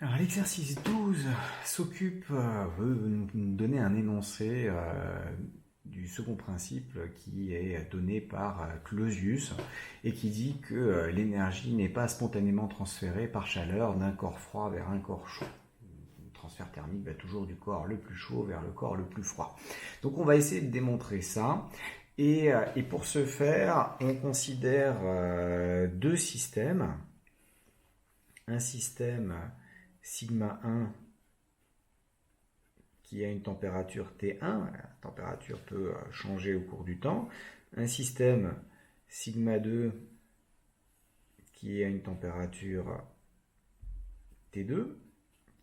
Alors l'exercice 12 veut nous donner un énoncé du second principe qui est donné par Clausius et qui dit que l'énergie n'est pas spontanément transférée par chaleur d'un corps froid vers un corps chaud. Le transfert thermique va toujours du corps le plus chaud vers le corps le plus froid. Donc on va essayer de démontrer ça. Et pour ce faire, on considère deux systèmes. Un système sigma 1 qui a une température T1, la température peut changer au cours du temps, un système sigma 2 qui a une température T2,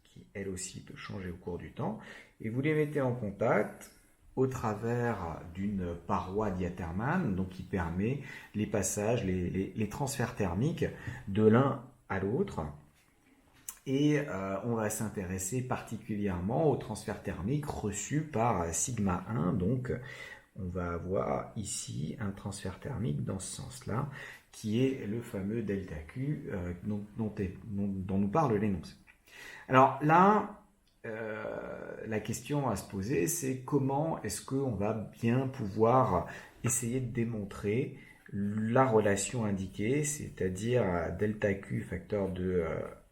qui elle aussi peut changer au cours du temps, et vous les mettez en contact au travers d'une paroi diathermale, donc qui permet les passages, les transferts thermiques de l'un à l'autre. Et on va s'intéresser particulièrement au transfert thermique reçu par sigma 1. Donc on va avoir ici un transfert thermique dans ce sens-là, qui est le fameux delta Q dont nous parle l'énoncé. Alors là, la question à se poser, c'est comment est-ce qu'on va bien pouvoir essayer de démontrer la relation indiquée, c'est-à-dire delta Q facteur de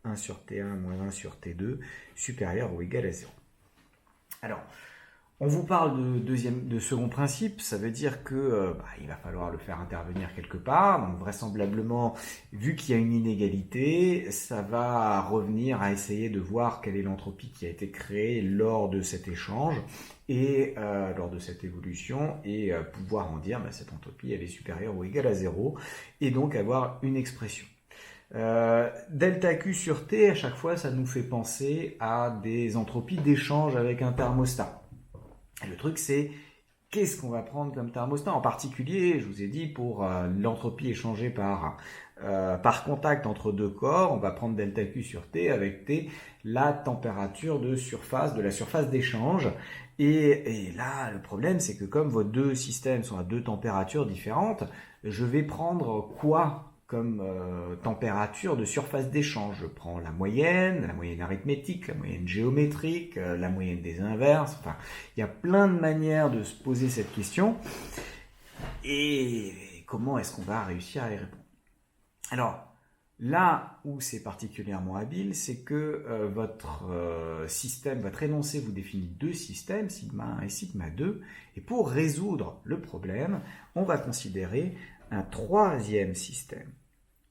1 sur T1 moins 1 sur T2 supérieur ou égal à 0. Alors, on vous parle de second principe, ça veut dire que il va falloir le faire intervenir quelque part. Donc vraisemblablement, vu qu'il y a une inégalité, ça va revenir à essayer de voir quelle est l'entropie qui a été créée lors de cet échange et lors de cette évolution, et pouvoir en dire cette entropie elle est supérieure ou égale à 0, et donc avoir une expression. Delta Q sur T, à chaque fois, ça nous fait penser à des entropies d'échange avec un thermostat. Le truc, c'est qu'est-ce qu'on va prendre comme thermostat. En particulier, je vous ai dit, pour l'entropie échangée par contact entre deux corps, on va prendre delta Q sur T avec T, la température de la surface d'échange. Et là, le problème, c'est que comme vos deux systèmes sont à deux températures différentes, je vais prendre quoi comme température de surface d'échange? Je prends la moyenne arithmétique, la moyenne géométrique, la moyenne des inverses. Enfin, il y a plein de manières de se poser cette question. Et comment est-ce qu'on va réussir à y répondre? Alors, là où c'est particulièrement habile, c'est que votre système, votre énoncé vous définit deux systèmes, sigma 1 et sigma 2. Et pour résoudre le problème, on va considérer un troisième système.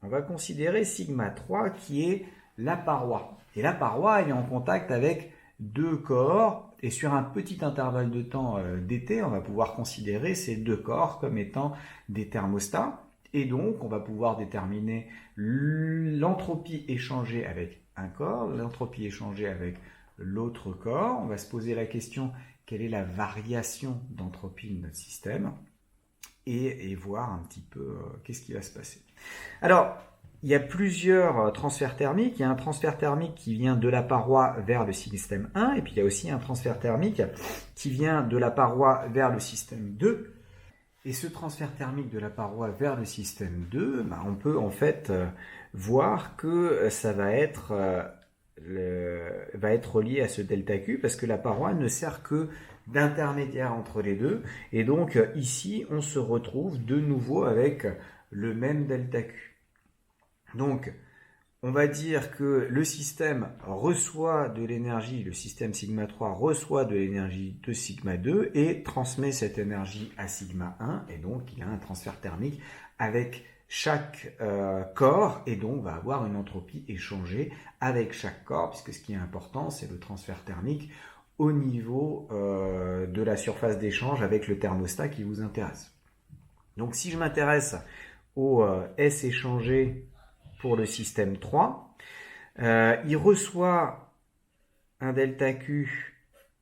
On va considérer sigma 3 qui est la paroi. Et la paroi, elle est en contact avec deux corps, et sur un petit intervalle de temps dt, on va pouvoir considérer ces deux corps comme étant des thermostats. Et donc, on va pouvoir déterminer l'entropie échangée avec un corps, l'entropie échangée avec l'autre corps. On va se poser la question, quelle est la variation d'entropie de notre système, et voir un petit peu qu'est-ce qui va se passer. Alors, il y a plusieurs transferts thermiques. Il y a un transfert thermique qui vient de la paroi vers le système 1, et puis il y a aussi un transfert thermique qui vient de la paroi vers le système 2. Et ce transfert thermique de la paroi vers le système 2, on peut en fait voir que ça va être relié à ce delta Q, parce que la paroi ne sert que d'intermédiaire entre les deux. Et donc ici, on se retrouve de nouveau avec le même delta Q. Donc, on va dire que le système reçoit de l'énergie, le système sigma 3 reçoit de l'énergie de sigma 2 et transmet cette énergie à sigma 1, et donc il a un transfert thermique avec chaque corps, et donc va avoir une entropie échangée avec chaque corps, puisque ce qui est important, c'est le transfert thermique au niveau de la surface d'échange avec le thermostat qui vous intéresse. Donc si je m'intéresse au S échangé pour le système 3, il reçoit un delta Q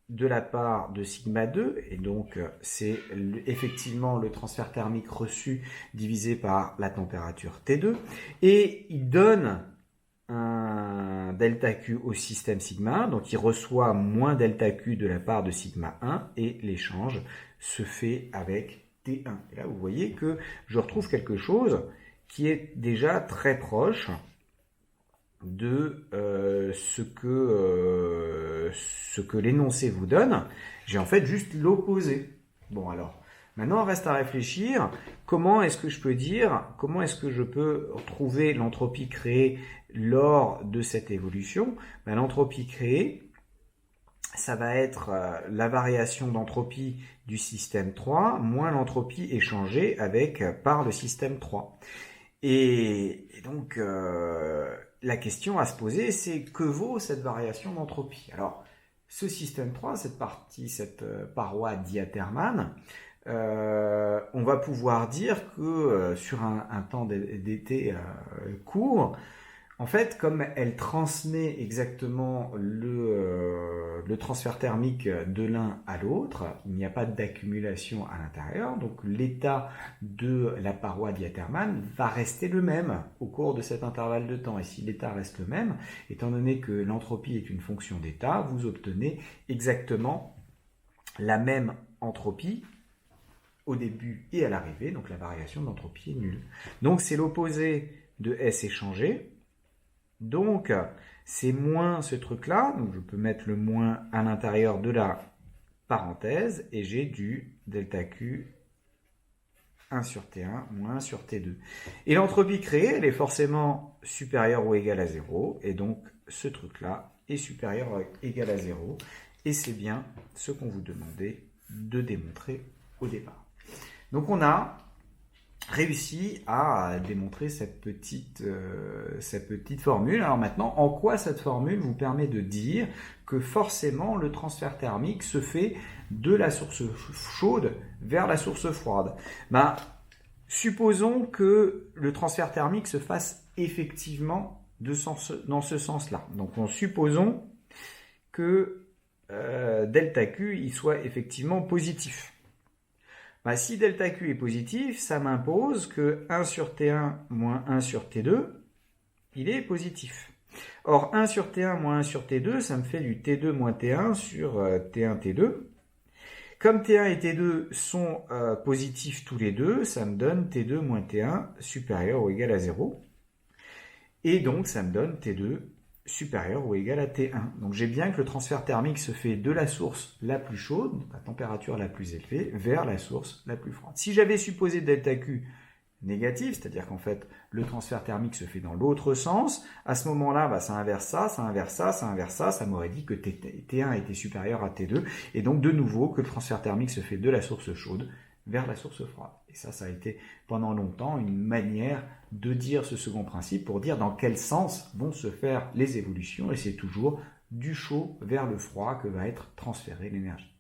de la part de sigma 2, et donc c'est effectivement le transfert thermique reçu divisé par la température T2, et il donne un delta Q au système sigma 1, donc il reçoit moins delta Q de la part de sigma 1, et l'échange se fait avec T1. Et là, vous voyez que je retrouve quelque chose qui est déjà très proche de ce que l'énoncé vous donne, j'ai en fait juste l'opposé. Bon alors, maintenant, il reste à réfléchir, comment est-ce que je peux trouver l'entropie créée lors de cette évolution? L'entropie créée, ça va être la variation d'entropie du système 3 moins l'entropie échangée par le système 3. Et donc, la question à se poser, c'est que vaut cette variation d'entropie? Alors, ce système 3, cette paroi diathermane, on va pouvoir dire que sur un temps d'été court, en fait, comme elle transmet exactement le transfert thermique de l'un à l'autre, il n'y a pas d'accumulation à l'intérieur, donc l'état de la paroi diathermane va rester le même au cours de cet intervalle de temps. Et si l'état reste le même, étant donné que l'entropie est une fonction d'état, vous obtenez exactement la même entropie au début et à l'arrivée, donc la variation d'entropie est nulle. Donc c'est l'opposé de S échangé. Donc, c'est moins ce truc-là, donc je peux mettre le moins à l'intérieur de la parenthèse, et j'ai du delta Q 1 sur T1 moins 1 sur T2. Et l'entropie créée, elle est forcément supérieure ou égale à 0, et donc ce truc-là est supérieur ou égal à 0, et c'est bien ce qu'on vous demandait de démontrer au départ. Donc on a réussi à démontrer cette petite formule. Alors maintenant, en quoi cette formule vous permet de dire que forcément le transfert thermique se fait de la source chaude vers la source froide? Supposons que le transfert thermique se fasse effectivement dans ce sens-là. Donc supposons que delta Q il soit effectivement positif. Si delta Q est positif, ça m'impose que 1 sur T1 moins 1 sur T2, il est positif. Or, 1 sur T1 moins 1 sur T2, ça me fait du T2 moins T1 sur T1, T2. Comme T1 et T2 sont positifs tous les deux, ça me donne T2 moins T1 supérieur ou égal à 0. Et donc, ça me donne T2 supérieur ou égal à T1. Donc j'ai bien que le transfert thermique se fait de la source la plus chaude, donc la température la plus élevée, vers la source la plus froide. Si j'avais supposé delta Q négatif, c'est-à-dire qu'en fait le transfert thermique se fait dans l'autre sens, à ce moment-là, ça inverse ça, ça inverse ça, ça inverse ça, ça m'aurait dit que T1 était supérieur à T2, et donc de nouveau que le transfert thermique se fait de la source chaude vers la source froide. Et ça a été pendant longtemps une manière de dire ce second principe pour dire dans quel sens vont se faire les évolutions, et c'est toujours du chaud vers le froid que va être transférée l'énergie.